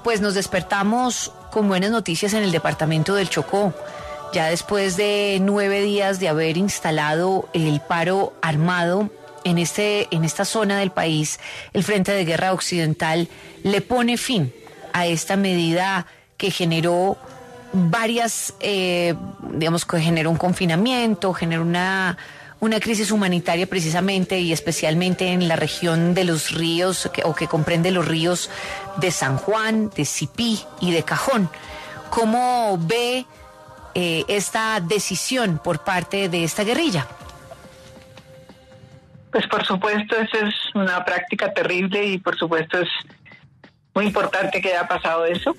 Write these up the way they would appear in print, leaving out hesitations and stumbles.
Pues nos despertamos con buenas noticias en el departamento del Chocó. Ya después de 9 días de haber instalado el paro armado en esta zona del país, el Frente de Guerra Occidental le pone fin a esta medida que generó varias, que generó un confinamiento, generó una crisis humanitaria precisamente y especialmente en la región de los ríos, que comprende los ríos de San Juan, de Sipí y de Cajón. ¿Cómo ve esta decisión por parte de esta guerrilla? Pues por supuesto, esa es una práctica terrible y por supuesto es muy importante que haya pasado eso.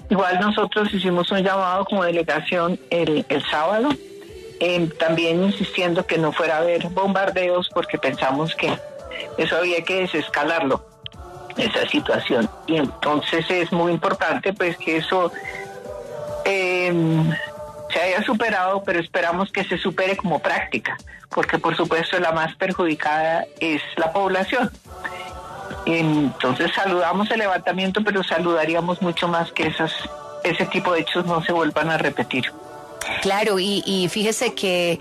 Igual nosotros hicimos un llamado como delegación el sábado, también insistiendo que no fuera a haber bombardeos porque pensamos que eso había que desescalarlo, esa situación. Y entonces es muy importante pues que eso se haya superado, pero esperamos que se supere como práctica, porque por supuesto la más perjudicada es la población. Entonces saludamos el levantamiento, pero saludaríamos mucho más que ese tipo de hechos no se vuelvan a repetir. Claro, y fíjese que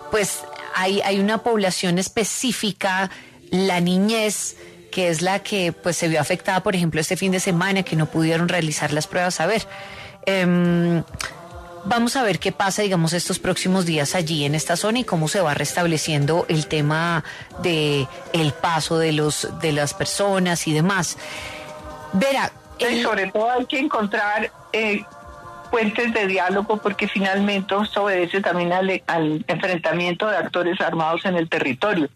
pues hay una población específica, la niñez, que es la que pues se vio afectada, por ejemplo, este fin de semana, que no pudieron realizar las pruebas. A ver, vamos a ver qué pasa, digamos, estos próximos días allí en esta zona y cómo se va restableciendo el tema de el paso de las personas y demás. Vera, y sobre todo hay que encontrar puentes de diálogo, porque finalmente esto obedece también al enfrentamiento de actores armados en el territorio.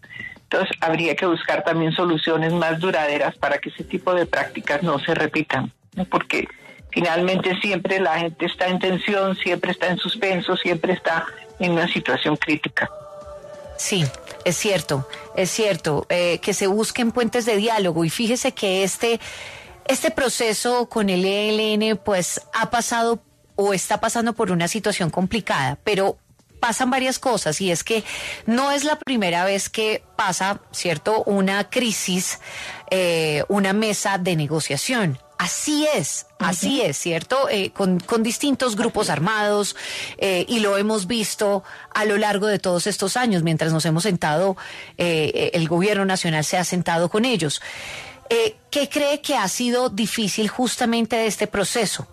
Entonces habría que buscar también soluciones más duraderas para que ese tipo de prácticas no se repitan, ¿no? Porque finalmente siempre la gente está en tensión, siempre está en suspenso, siempre está en una situación crítica. Sí, es cierto, que se busquen puentes de diálogo, y fíjese que este proceso con el ELN pues ha pasado o está pasando por una situación complicada, pero pasan varias cosas, y es que no es la primera vez que pasa, ¿cierto?, una crisis, una mesa de negociación. Así es, ¿cierto? Con distintos grupos armados, y lo hemos visto a lo largo de todos estos años, mientras nos hemos sentado, el gobierno nacional se ha sentado con ellos. ¿Qué cree que ha sido difícil justamente de este proceso?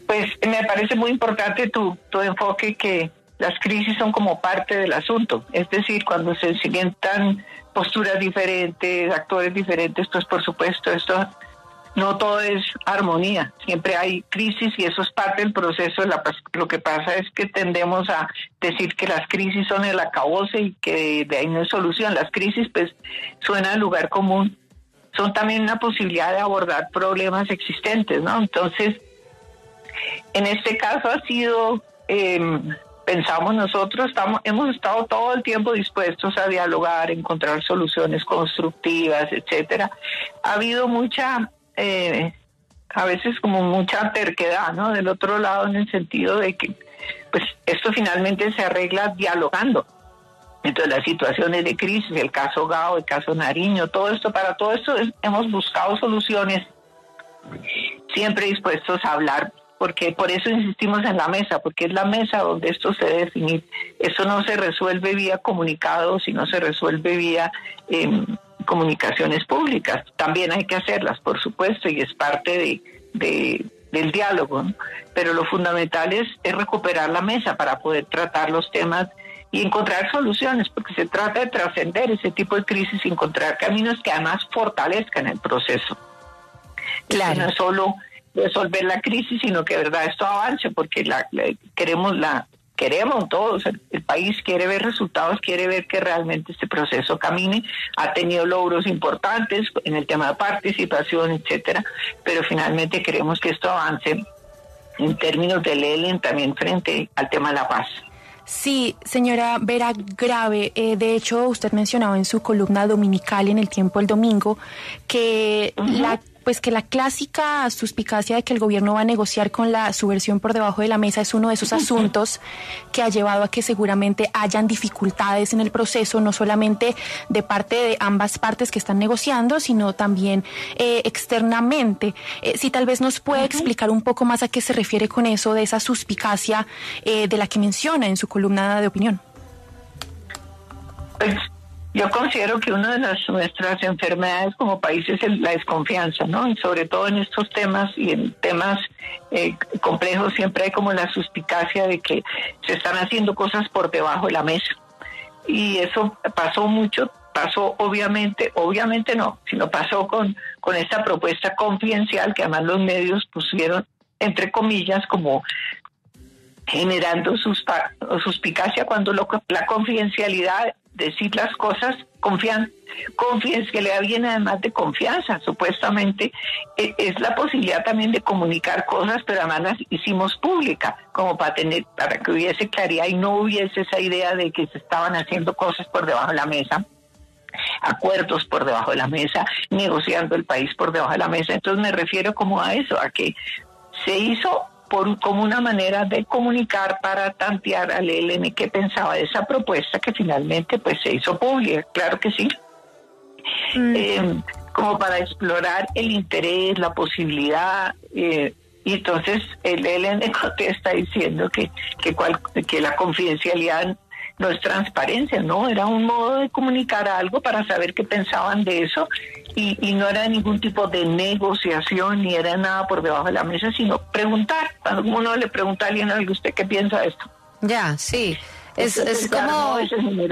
Pues me parece muy importante tu enfoque, que las crisis son como parte del asunto. Es decir, cuando se sientan posturas diferentes, actores diferentes, pues por supuesto esto no todo es armonía. Siempre hay crisis y eso es parte del proceso. Lo que pasa es que tendemos a decir que las crisis son el acabose y que de ahí no hay solución. Las crisis pues suena al lugar común. Son también una posibilidad de abordar problemas existentes, ¿no? Entonces, en este caso ha sido, pensamos nosotros, hemos estado todo el tiempo dispuestos a dialogar, encontrar soluciones constructivas, etcétera. Ha habido mucha, a veces como mucha terquedad, ¿no?, del otro lado, en el sentido de que pues esto finalmente se arregla dialogando. Entonces las situaciones de crisis, el caso Gao, el caso Nariño, para todo esto hemos buscado soluciones, siempre dispuestos a hablar, porque por eso insistimos en la mesa, porque es la mesa donde esto se debe definir. Eso no se resuelve vía comunicados, sino se resuelve vía comunicaciones públicas. También hay que hacerlas, por supuesto, y es parte del diálogo, ¿no? Pero lo fundamental es recuperar la mesa para poder tratar los temas y encontrar soluciones, porque se trata de trascender ese tipo de crisis y encontrar caminos que además fortalezcan el proceso. Claro. No es solo resolver la crisis, sino que de verdad esto avance, porque queremos todos, el país quiere ver resultados, quiere ver que realmente este proceso camine. Ha tenido logros importantes en el tema de participación, etcétera, pero finalmente queremos que esto avance en términos del ELN también frente al tema de la paz. Sí, señora Vera, grave. De hecho, usted mencionaba en su columna dominical en El Tiempo el domingo que pues que la clásica suspicacia de que el gobierno va a negociar con la subversión por debajo de la mesa es uno de esos asuntos que ha llevado a que seguramente hayan dificultades en el proceso, no solamente de parte de ambas partes que están negociando, sino también externamente. Si tal vez nos puede explicar un poco más a qué se refiere con eso, de esa suspicacia de la que menciona en su columna de opinión. Pues yo considero que una de nuestras enfermedades como país es la desconfianza, ¿no? Y sobre todo en estos temas y en temas complejos siempre hay como la suspicacia de que se están haciendo cosas por debajo de la mesa. Y eso pasó obviamente no, sino pasó con esta propuesta confidencial que además los medios pusieron entre comillas como generando suspicacia cuando la confidencialidad, decir las cosas, confidencialidad viene además de confianza, supuestamente es la posibilidad también de comunicar cosas, pero además las hicimos públicas, como para que hubiese claridad y no hubiese esa idea de que se estaban haciendo cosas por debajo de la mesa, acuerdos por debajo de la mesa, negociando el país por debajo de la mesa. Entonces me refiero como a eso, a que se hizo como una manera de comunicar para tantear al ELN qué pensaba de esa propuesta que finalmente pues se hizo pública, claro que sí. Como para explorar el interés, la posibilidad, y entonces el ELN contesta diciendo que la confidencialidad no es transparencia, no, era un modo de comunicar algo para saber qué pensaban de eso y no era ningún tipo de negociación ni era nada por debajo de la mesa, sino preguntar. Cuando uno le pregunta a alguien, ¿usted qué piensa de esto? Ya, sí. Es como... como...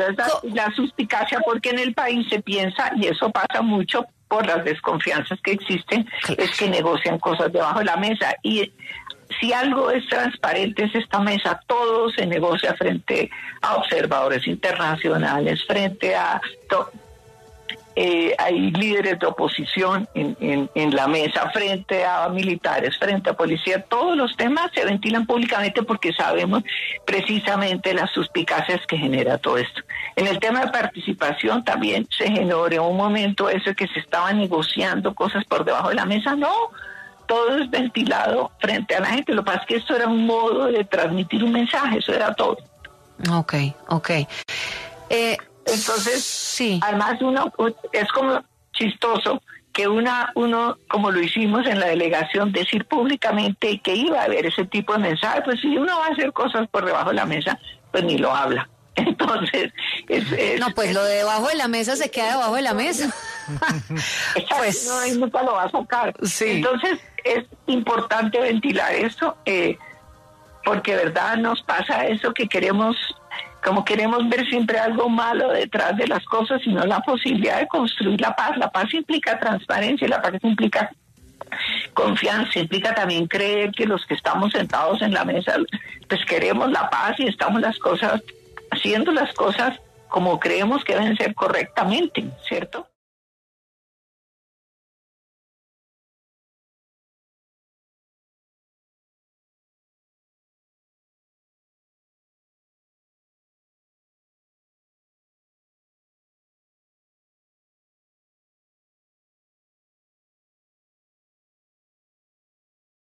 la suspicacia, porque en el país se piensa, y eso pasa mucho por las desconfianzas que existen, es que negocian cosas debajo de la mesa. Y si algo es transparente es esta mesa, todo se negocia frente a observadores internacionales, frente a... hay líderes de oposición en la mesa, frente a militares, frente a policía. Todos los temas se ventilan públicamente porque sabemos precisamente las suspicacias que genera todo esto. En el tema de participación también se generó en un momento eso que se estaba negociando cosas por debajo de la mesa. No, todo es ventilado frente a la gente. Lo que pasa es que esto era un modo de transmitir un mensaje, eso era todo. Ok. Entonces, sí. Además es como chistoso que uno, como lo hicimos en la delegación, decir públicamente que iba a haber ese tipo de mensaje. Pues si uno va a hacer cosas por debajo de la mesa, pues ni lo habla. Entonces, lo de debajo de la mesa se queda debajo de la mesa. Pues no, nunca lo va a sacar. Sí. Entonces, es importante ventilar eso, porque verdad nos pasa eso que queremos ver siempre algo malo detrás de las cosas, sino la posibilidad de construir la paz. La paz implica transparencia, la paz implica confianza, implica también creer que los que estamos sentados en la mesa, pues queremos la paz y estamos haciendo las cosas como creemos que deben ser correctamente, ¿cierto?